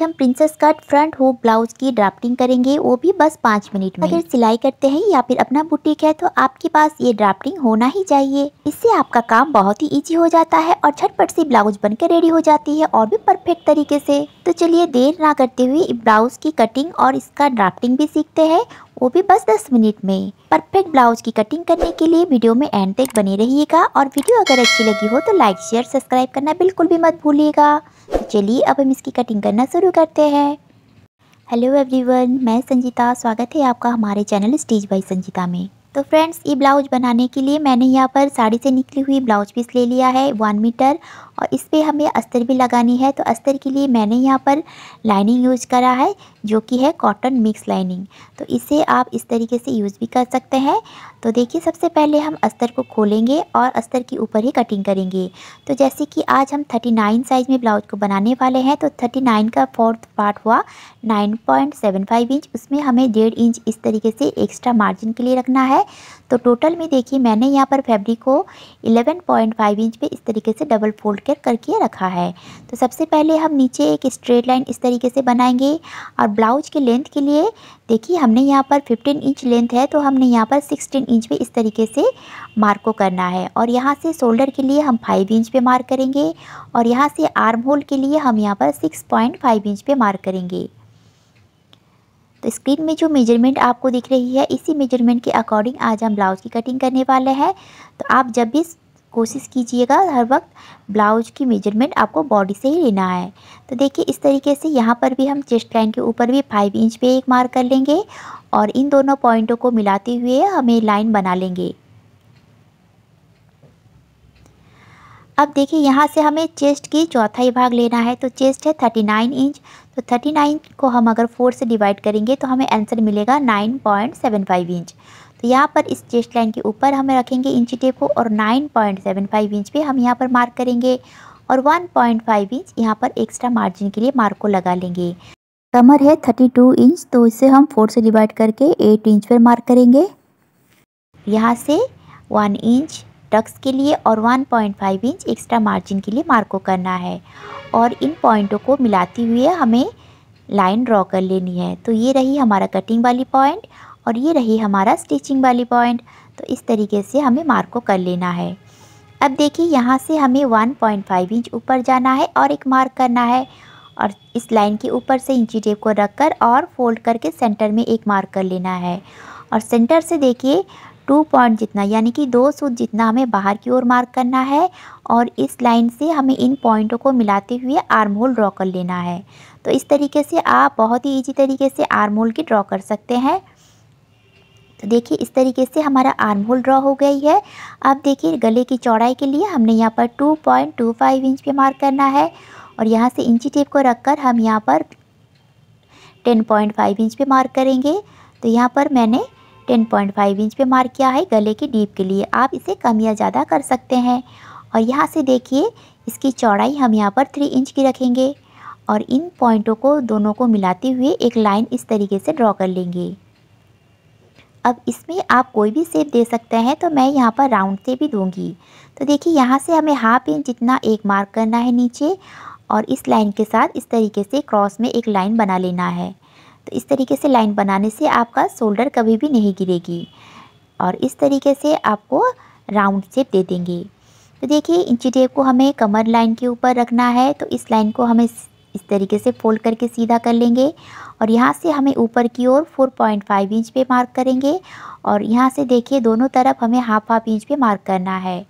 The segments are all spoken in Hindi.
हम princess cut front hook blouse की ड्राफ्टिंग करेंगे, वो भी बस 5 मिनट में। अगर सिलाई करते हैं या फिर अपना बुटीक है तो आपके पास ये ड्राफ्टिंग होना ही चाहिए। इससे आपका काम बहुत ही इजी हो जाता है और झटपट से ब्लाउज बनकर रेडी हो जाती है और भी परफेक्ट तरीके से। तो चलिए देर ना करते हुए ब्लाउज की कटिंग और इसका ड्राफ्टिंग भी सीखते हैं, वो भी बस 10 मिनट में। परफेक्ट ब्लाउज की कटिंग करने के लिए वीडियो में एंड तक बने रहिएगा और वीडियो अगर अच्छी लगी हो तो लाइक शेयर सब्सक्राइब करना बिल्कुल भी मत भूलिएगा। तो चलिए अब हम इसकी कटिंग करना शुरू करते हैं। हेलो एवरीवन, मैं संजीता, स्वागत है आपका हमारे चैनल स्टिच बाय संजीता में। तो फ्रेंड्स, ये ब्लाउज बनाने के लिए मैंने यहाँ पर साड़ी से निकली हुई ब्लाउज पीस ले लिया है 1 मीटर और इस पे हमें अस्तर भी लगानी है। तो अस्तर के लिए मैंने यहाँ पर लाइनिंग यूज करा है जो कि है कॉटन मिक्स लाइनिंग। तो इसे आप इस तरीके से यूज़ भी कर सकते हैं। तो देखिए, सबसे पहले हम अस्तर को खोलेंगे और अस्तर के ऊपर ही कटिंग करेंगे। तो जैसे कि आज हम 39 साइज़ में ब्लाउज को बनाने वाले हैं, तो 39 का 4th पार्ट हुआ 9.75 इंच, उसमें हमें 1.5 इंच इस तरीके से एक्स्ट्रा मार्जिन के लिए रखना है। तो टोटल में देखिए मैंने यहाँ पर फैब्रिक को 11.5 इंच पे इस तरीके से डबल फोल्ड करके रखा है। तो सबसे पहले हम नीचे एक स्ट्रेट लाइन इस तरीके से बनाएंगे और ब्लाउज के लेंथ के लिए देखिए हमने यहाँ पर 15 इंच लेंथ है, तो हमने यहाँ पर 16 इंच पे इस तरीके से मार्क को करना है। और यहाँ से शोल्डर के लिए हम 5 इंच पे मार्क करेंगे और यहाँ से आर्म होल के लिए हम यहाँ पर 6.5 इंच पे मार्क करेंगे। तो स्क्रीन में जो मेजरमेंट आपको दिख रही है, इसी मेजरमेंट के अकॉर्डिंग आज हम ब्लाउज की कटिंग करने वाले हैं। तो आप जब भी कोशिश कीजिएगा हर वक्त ब्लाउज की मेजरमेंट आपको बॉडी से ही लेना है। तो देखिए इस तरीके से यहाँ पर भी हम चेस्ट लाइन के ऊपर भी 5 इंच पे एक मार्क कर लेंगे और इन दोनों पॉइंटों को मिलाते हुए हमें लाइन बना लेंगे। अब देखिए यहाँ से हमें चेस्ट की चौथाई भाग लेना है। तो चेस्ट है 39 इंच, तो 39 को हम अगर 4 से डिवाइड करेंगे तो हमें आंसर मिलेगा 9.75 इंच। तो यहाँ पर इस चेस्ट लाइन के ऊपर हमें रखेंगे इंची टेप को और 9.75 इंच पे हम यहाँ पर मार्क करेंगे और 1.5 इंच यहाँ पर एक्स्ट्रा मार्जिन के लिए मार्क को लगा लेंगे। कमर है 32 इंच, तो इसे हम 4 से डिवाइड करके 8 इंच पर मार्क करेंगे। यहाँ से 1 इंच टक्स के लिए और 1.5 इंच एक्स्ट्रा मार्जिन के लिए मार्क को करना है और इन पॉइंटों को मिलाते हुए हमें लाइन ड्रॉ कर लेनी है। तो ये रही हमारा कटिंग वाली पॉइंट और ये रही हमारा स्टिचिंग वाली पॉइंट। तो इस तरीके से हमें मार्क को कर लेना है। अब देखिए यहाँ से हमें 1.5 इंच ऊपर जाना है और एक मार्क करना है और इस लाइन के ऊपर से इंची टेप को रखकर और फोल्ड करके सेंटर में एक मार्क कर लेना है और सेंटर से देखिए 2 पॉइंट जितना यानी कि 2 सूत जितना हमें बाहर की ओर मार्क करना है और इस लाइन से हमें इन पॉइंटों को मिलाते हुए आर्म होल ड्रॉ कर लेना है। तो इस तरीके से आप बहुत ही इजी तरीके से आर्म होल की ड्रॉ कर सकते हैं। तो देखिए इस तरीके से हमारा आर्म होल ड्रॉ हो गई है। अब देखिए गले की चौड़ाई के लिए हमने यहाँ पर 2.25 इंच पे मार्क करना है और यहाँ से इंची टेप को रखकर हम यहाँ पर 10.5 इंच पे मार्क करेंगे। तो यहाँ पर मैंने 10.5 इंच पे मार्क किया है गले की डीप के लिए, आप इसे कम या ज़्यादा कर सकते हैं। और यहाँ से देखिए इसकी चौड़ाई हम यहाँ पर 3 इंच की रखेंगे और इन पॉइंटों को दोनों को मिलाते हुए एक लाइन इस तरीके से ड्रॉ कर लेंगे। अब इसमें आप कोई भी शेप दे सकते हैं, तो मैं यहाँ पर राउंड से भी दूंगी। तो देखिए यहाँ से हमें 1/2 इंच जितना एक मार्क करना है नीचे और इस लाइन के साथ इस तरीके से क्रॉस में एक लाइन बना लेना है। तो इस तरीके से लाइन बनाने से आपका शोल्डर कभी भी नहीं गिरेगी और इस तरीके से आपको राउंड शेप दे देंगे। तो देखिए इंची टेप को हमें कमर लाइन के ऊपर रखना है, तो इस लाइन को हमें इस तरीके से फोल्ड करके सीधा कर लेंगे और यहाँ से हमें ऊपर की ओर 4.5 इंच पे मार्क करेंगे और यहाँ से देखिए दोनों तरफ हमें 1/2 इंच पे मार्क करना है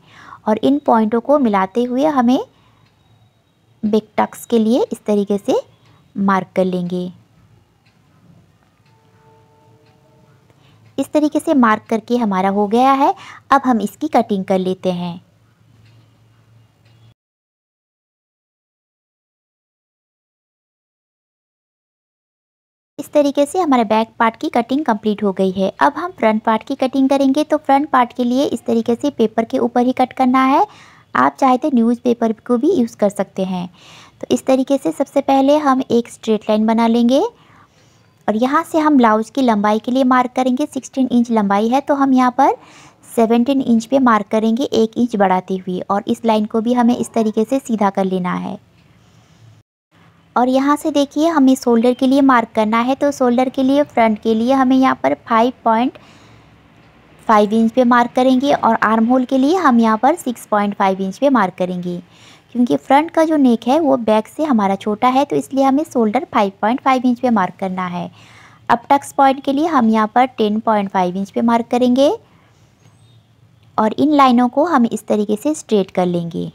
और इन पॉइंटों को मिलाते हुए हमें बैक टक्स के लिए इस तरीके से मार्क कर लेंगे। इस तरीके से मार्क करके हमारा हो गया है। अब हम इसकी कटिंग कर लेते हैं। इस तरीके से हमारे बैक पार्ट की कटिंग कंप्लीट हो गई है। अब हम फ्रंट पार्ट की कटिंग करेंगे। तो फ्रंट पार्ट के लिए इस तरीके से पेपर के ऊपर ही कट करना है, आप चाहे तो न्यूज़पेपर को भी यूज़ कर सकते हैं। तो इस तरीके से सबसे पहले हम एक स्ट्रेट लाइन बना लेंगे और यहाँ से हम ब्लाउज की लंबाई के लिए मार्क करेंगे। 16 इंच लंबाई है, तो हम यहाँ पर 17 इंच पे मार्क करेंगे 1 इंच बढ़ाते हुए और इस लाइन को भी हमें इस तरीके से सीधा कर लेना है। और यहाँ से देखिए हमें शोल्डर के लिए मार्क करना है, तो शोल्डर के लिए फ्रंट के लिए हमें यहाँ पर 5.5 इंच पे मार्क करेंगे और आर्म होल के लिए हम यहाँ पर 6.5 इंच पे मार्क करेंगे। क्योंकि फ्रंट का जो नेक है वो बैक से हमारा छोटा है, तो इसलिए हमें शोल्डर 5.5 इंच पे मार्क करना है। अब टक्स पॉइंट के लिए हम यहाँ पर 10.5 इंच पे मार्क करेंगे और इन लाइनों को हम इस तरीके से स्ट्रेट कर लेंगे।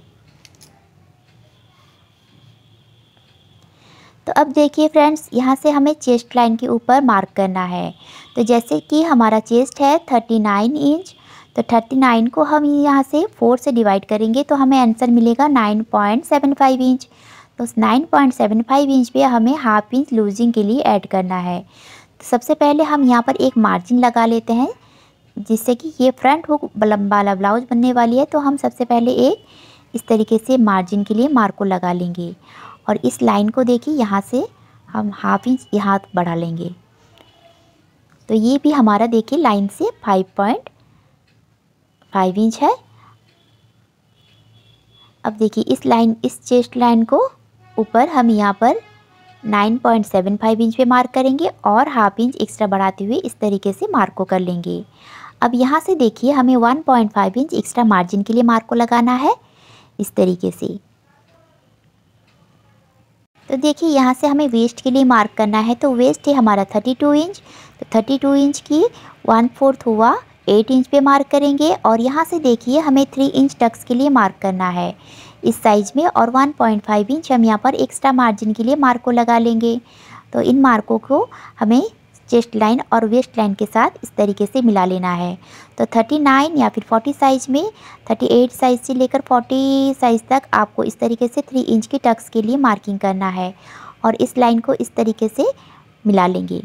तो अब देखिए फ्रेंड्स, यहाँ से हमें चेस्ट लाइन के ऊपर मार्क करना है। तो जैसे कि हमारा चेस्ट है 39 इंच, तो 39 को हम यहाँ से 4 से डिवाइड करेंगे तो हमें आंसर मिलेगा 9.75 इंच। तो 9.75 इंच पे हमें हाफ इंच लूजिंग के लिए ऐड करना है। तो सबसे पहले हम यहाँ पर एक मार्जिन लगा लेते हैं, जिससे कि ये फ्रंट हुक लंबा वाला ब्लाउज बनने वाली है। तो हम सबसे पहले एक इस तरीके से मार्जिन के लिए मार्क को लगा लेंगे और इस लाइन को देखिए यहाँ से हम हाफ इंच यहाँ बढ़ा लेंगे। तो ये भी हमारा देखिए लाइन से 5.5 इंच है। अब देखिए इस चेस्ट लाइन को ऊपर हम यहाँ पर 9.75 इंच पे मार्क करेंगे और हाफ इंच एक्स्ट्रा बढ़ाते हुए इस तरीके से मार्क को कर लेंगे। अब यहाँ से देखिए हमें 1.5 इंच एक्स्ट्रा मार्जिन के लिए मार्क को लगाना है इस तरीके से। तो देखिए यहाँ से हमें वेस्ट के लिए मार्क करना है। तो वेस्ट है हमारा 32 इंच, तो 32 इंच की 1/4 हुआ 8 इंच पे मार्क करेंगे और यहाँ से देखिए हमें 3 इंच टक्स के लिए मार्क करना है इस साइज में और 1.5 इंच हम यहाँ पर एक्स्ट्रा मार्जिन के लिए मार्क को लगा लेंगे। तो इन मार्कों को हमें चेस्ट लाइन और वेस्ट लाइन के साथ इस तरीके से मिला लेना है। तो 39 या फिर 40 साइज में 38 साइज से लेकर 40 साइज तक आपको इस तरीके से 3 इंच की टक्स के लिए मार्किंग करना है और इस लाइन को इस तरीके से मिला लेंगे।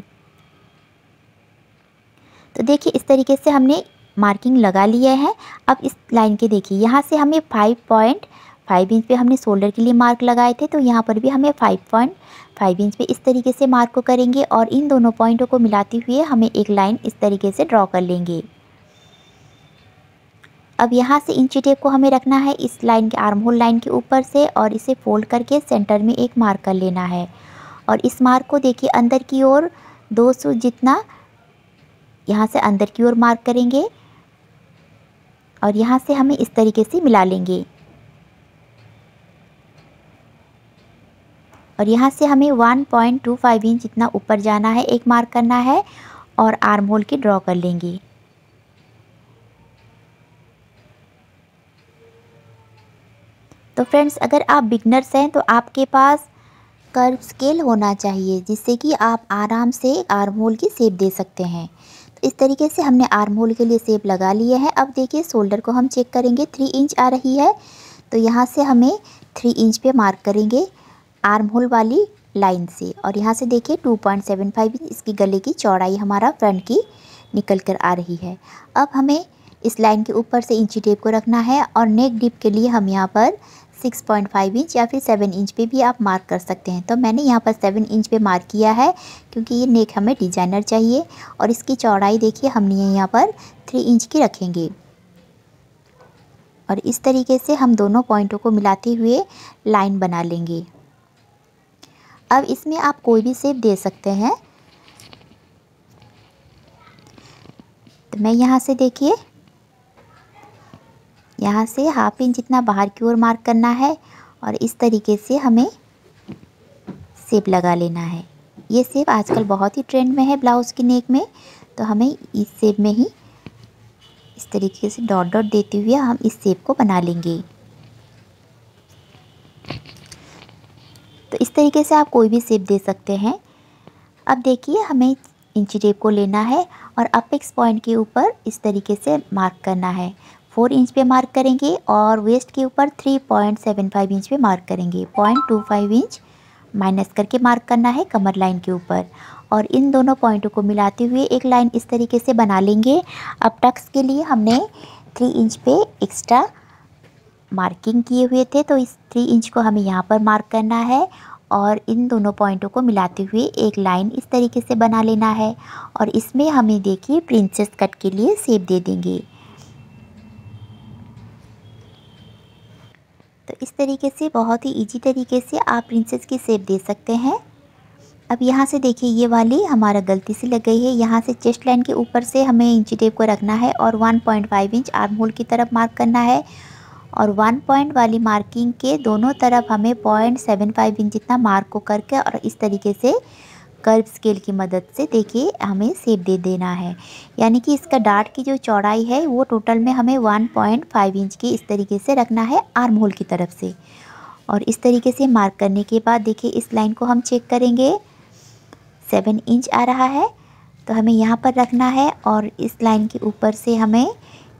तो देखिए इस तरीके से हमने मार्किंग लगा लिया है। अब इस लाइन के देखिए यहाँ से हमें 5.5 इंच पे हमने शोल्डर के लिए मार्क लगाए थे, तो यहाँ पर भी हमें 5.5 इंच पे इस तरीके से मार्क को करेंगे और इन दोनों पॉइंटों को मिलाते हुए हमें एक लाइन इस तरीके से ड्रॉ कर लेंगे। अब यहाँ से इंची टेप को हमें रखना है इस लाइन के आर्म होल लाइन के ऊपर से और इसे फोल्ड करके सेंटर में एक मार्क कर लेना है और इस मार्क को देखिए अंदर की ओर 2 सूच जितना यहाँ से अंदर की ओर मार्क करेंगे और यहाँ से हमें इस तरीके से मिला लेंगे और यहाँ से हमें 1.25 इंच जितना ऊपर जाना है, एक मार्क करना है और आर्म होल की ड्रॉ कर लेंगे। तो फ्रेंड्स, अगर आप बिगनर्स हैं तो आपके पास कर्व स्केल होना चाहिए, जिससे कि आप आराम से आर्म होल की शेप दे सकते हैं। तो इस तरीके से हमने आर्म होल के लिए शेप लगा लिया है। अब देखिए शोल्डर को हम चेक करेंगे, 3 इंच आ रही है, तो यहाँ से हमें 3 इंच पे मार्क करेंगे आर्म होल वाली लाइन से और यहाँ से देखिए 2.75 इंच इसकी गले की चौड़ाई हमारा फ्रंट की निकल कर आ रही है। अब हमें इस लाइन के ऊपर से इंची टेप को रखना है और नेक डिप के लिए हम यहाँ पर 6.5 इंच या फिर 7 इंच पे भी आप मार्क कर सकते हैं। तो मैंने यहाँ पर 7 इंच पे मार्क किया है क्योंकि ये नेक हमें डिजाइनर चाहिए और इसकी चौड़ाई देखिए हमने यहाँ पर 3 इंच की रखेंगे और इस तरीके से हम दोनों पॉइंटों को मिलाते हुए लाइन बना लेंगे। अब इसमें आप कोई भी शेप दे सकते हैं। तो मैं यहाँ से देखिए यहाँ से हाफ इंच जितना बाहर की ओर मार्क करना है और इस तरीके से हमें शेप लगा लेना है। ये शेप आजकल बहुत ही ट्रेंड में है ब्लाउज़ की नेक में, तो हमें इस शेप में ही इस तरीके से डॉट डॉट देते हुए हम इस शेप को बना लेंगे। तो इस तरीके से आप कोई भी शेप दे सकते हैं। अब देखिए हमें इंची टेप को लेना है और अपेक्स पॉइंट के ऊपर इस तरीके से मार्क करना है। 4 इंच पे मार्क करेंगे और वेस्ट के ऊपर 3.75 इंच पे मार्क करेंगे। 0.25 इंच माइनस करके मार्क करना है कमर लाइन के ऊपर और इन दोनों पॉइंटों को मिलाते हुए एक लाइन इस तरीके से बना लेंगे। अब टक्स के लिए हमने 3 इंच पे एक्स्ट्रा मार्किंग किए हुए थे, तो इस 3 इंच को हमें यहाँ पर मार्क करना है और इन दोनों पॉइंटों को मिलाते हुए एक लाइन इस तरीके से बना लेना है और इसमें हमें देखिए प्रिंसेस कट के लिए शेप दे देंगे। तो इस तरीके से बहुत ही इजी तरीके से आप प्रिंसेस की शेप दे सकते हैं। अब यहाँ से देखिए ये वाली हमारा गलती से लग गई है। यहाँ से चेस्ट लाइन के ऊपर से हमें इंची टेप को रखना है और 1.5 इंच आर्म होल की तरफ मार्क करना है और 1 पॉइंट वाली मार्किंग के दोनों तरफ हमें 0.75 इंच जितना मार्क को करके और इस तरीके से कर्व स्केल की मदद से देखिए हमें शेप दे देना है। यानी कि इसका डार्ट की जो चौड़ाई है वो टोटल में हमें 1.5 इंच की इस तरीके से रखना है आर्म होल की तरफ से। और इस तरीके से मार्क करने के बाद देखिए इस लाइन को हम चेक करेंगे, 7 इंच आ रहा है तो हमें यहाँ पर रखना है और इस लाइन के ऊपर से हमें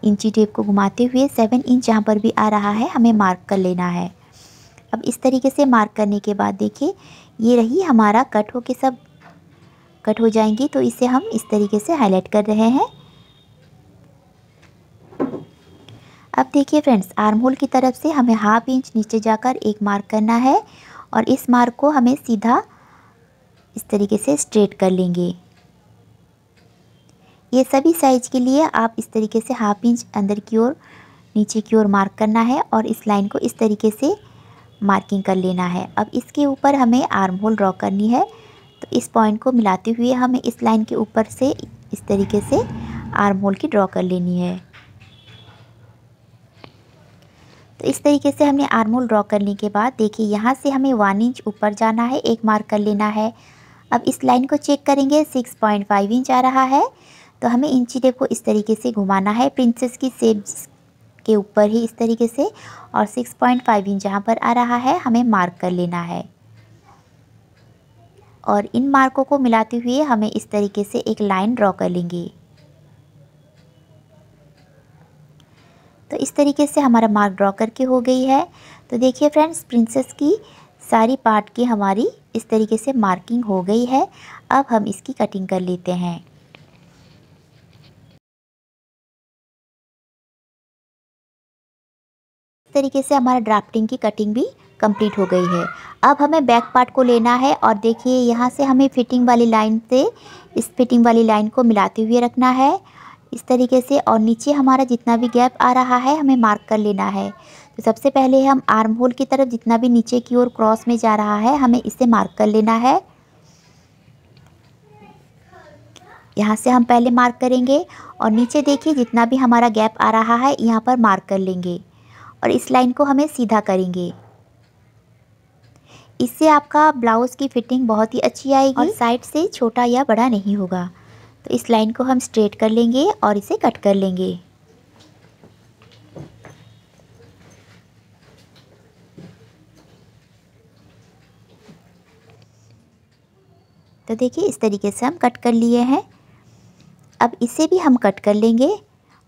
इंची टेप को घुमाते हुए 7 इंच जहाँ पर भी आ रहा है हमें मार्क कर लेना है। अब इस तरीके से मार्क करने के बाद देखिए ये रही हमारा कट होके सब कट हो जाएंगी, तो इसे हम इस तरीके से हाईलाइट कर रहे हैं। अब देखिए फ्रेंड्स, आर्म होल की तरफ से हमें 1/2 इंच नीचे जाकर एक मार्क करना है और इस मार्क को हमें सीधा इस तरीके से स्ट्रेट कर लेंगे। ये सभी साइज के लिए आप इस तरीके से 1/2 इंच अंदर की ओर नीचे की ओर मार्क करना है और इस लाइन को इस तरीके से मार्किंग कर लेना है। अब इसके ऊपर हमें आर्म होल ड्रॉ करनी है, तो इस पॉइंट को मिलाते हुए हमें इस लाइन के ऊपर से इस तरीके से आर्म होल की ड्रॉ कर लेनी है। तो इस तरीके से हमने आर्म होल ड्रॉ करने के बाद देखिए यहाँ से हमें 1 इंच ऊपर जाना है, एक मार्क कर लेना है। अब इस लाइन को चेक करेंगे, 6.5 इंच आ रहा है तो हमें इंची टेप को इस तरीके से घुमाना है प्रिंसेस की शेप के ऊपर ही इस तरीके से और 6.5 इंच जहाँ पर आ रहा है हमें मार्क कर लेना है। और इन मार्कों को मिलाते हुए हमें इस तरीके से एक लाइन ड्रॉ कर लेंगे। तो इस तरीके से हमारा मार्क ड्रॉ करके हो गई है। तो देखिए फ्रेंड्स, प्रिंसेस की सारी पार्ट की हमारी इस तरीके से मार्किंग हो गई है। अब हम इसकी कटिंग कर लेते हैं। इस तरीके से हमारा ड्राफ्टिंग की कटिंग भी कंप्लीट हो गई है। अब हमें बैक पार्ट को लेना है और देखिए यहाँ से हमें फिटिंग वाली लाइन से इस फिटिंग वाली लाइन को मिलाते हुए रखना है इस तरीके से और नीचे हमारा जितना भी गैप आ रहा है हमें मार्क कर लेना है। तो सबसे पहले हम आर्म होल की तरफ जितना भी नीचे की ओर क्रॉस में जा रहा है हमें इसे मार्क कर लेना है। यहाँ से हम पहले मार्क करेंगे और नीचे देखिए जितना भी हमारा गैप आ रहा है यहाँ पर मार्क कर लेंगे और इस लाइन को हमें सीधा करेंगे। इससे आपका ब्लाउज़ की फिटिंग बहुत ही अच्छी आएगी और साइड से छोटा या बड़ा नहीं होगा। तो इस लाइन को हम स्ट्रेट कर लेंगे और इसे कट कर लेंगे। तो देखिए इस तरीके से हम कट कर लिए हैं। अब इसे भी हम कट कर लेंगे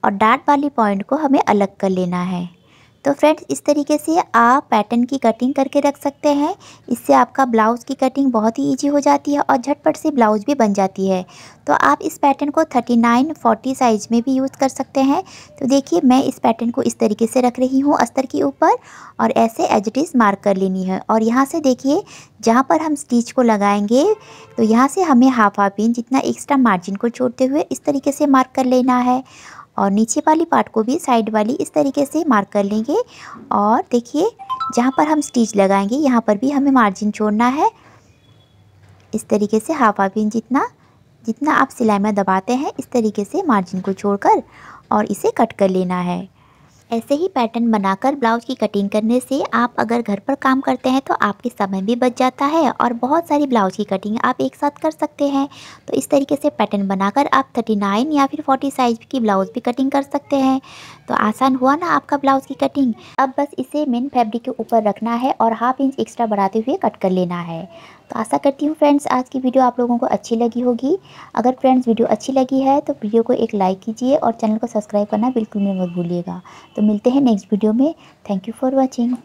और डार्ट वाली पॉइंट को हमें अलग कर लेना है। तो फ्रेंड्स, इस तरीके से आप पैटर्न की कटिंग करके रख सकते हैं। इससे आपका ब्लाउज़ की कटिंग बहुत ही इजी हो जाती है और झटपट से ब्लाउज़ भी बन जाती है। तो आप इस पैटर्न को 39, 40 साइज़ में भी यूज़ कर सकते हैं। तो देखिए मैं इस पैटर्न को इस तरीके से रख रही हूँ अस्तर के ऊपर और ऐसे एज इट इज़ मार्क कर लेनी है। और यहाँ से देखिए जहाँ पर हम स्टिच को लगाएंगे तो यहाँ से हमें 1/2 इंच जितना एक्स्ट्रा मार्जिन को छोड़ते हुए इस तरीके से मार्क कर लेना है और नीचे वाली पार्ट को भी साइड वाली इस तरीके से मार्क कर लेंगे। और देखिए जहाँ पर हम स्टिच लगाएंगे यहाँ पर भी हमें मार्जिन छोड़ना है इस तरीके से 1/2 इंच जितना आप सिलाई में दबाते हैं इस तरीके से मार्जिन को छोड़कर और इसे कट कर लेना है। ऐसे ही पैटर्न बनाकर ब्लाउज की कटिंग करने से आप अगर घर पर काम करते हैं तो आपके समय भी बच जाता है और बहुत सारी ब्लाउज की कटिंग आप एक साथ कर सकते हैं। तो इस तरीके से पैटर्न बनाकर आप 39 या फिर 40 साइज की ब्लाउज भी कटिंग कर सकते हैं। तो आसान हुआ ना आपका ब्लाउज की कटिंग। अब बस इसे मेन फैब्रिक के ऊपर रखना है और 1/2 इंच एक्स्ट्रा बढ़ाते हुए कट कर लेना है। तो आशा करती हूँ फ्रेंड्स आज की वीडियो आप लोगों को अच्छी लगी होगी। अगर फ्रेंड्स वीडियो अच्छी लगी है तो वीडियो को एक लाइक कीजिए और चैनल को सब्सक्राइब करना बिल्कुल भी मत भूलिएगा। तो मिलते हैं नेक्स्ट वीडियो में। Thank you for watching.